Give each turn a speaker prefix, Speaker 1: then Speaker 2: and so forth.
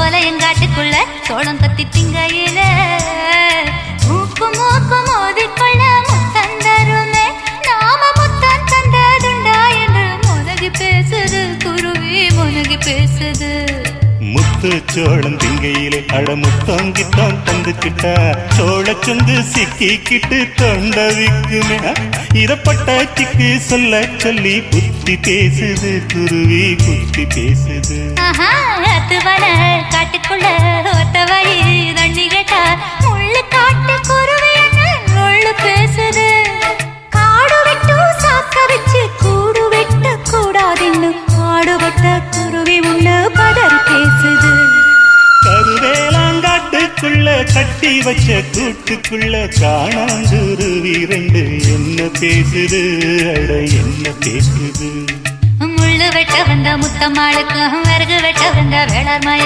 Speaker 1: சோலையங்காட்டுக்குள்ள சோளம் பத்தி திங்கையில மூக்கு மூக்கு மோதிக்கொள்ள முத்தம் தருமே நாம முத்தம் தந்ததுண்டா என்று முனகி பேசுது குருவி முனகி பேசுது
Speaker 2: முத்து சோளம் திங்கையிலே அட முத்தங்கித்தான் தந்துக்கிட்டா சோளச்சொந்து சிக்கிக்கிட்டு தொண்டவிக்குமே இதப்பட்ட சிக்கு சொல்ல சொல்லி புத்தி பேசுது குருவி புத்தி பேசுது
Speaker 1: காட்டுக்குள்ள ஒத்த வழி தண்ணி கேட்டா முள்ளு காட்டு குருவி முள்ளு பேசுது காடு விட்டு சாக்க வச்சு கூடு வெட்ட கூடாதுன்னு ஆடுபட்ட குருவி முன்னு பதறி பேசுது
Speaker 2: கருவேலாங்காட்டுக்குள்ள கட்டி வச்ச கூட்டுக்குள்ள காணாங்குருவி ரெண்டு என்ன பேசுது அட என்ன பேசுது
Speaker 1: முள்ளு வெட்ட வந்த முத்தம்மாளுக்கும் விறகு வெட்ட வந்த வேளாண்மை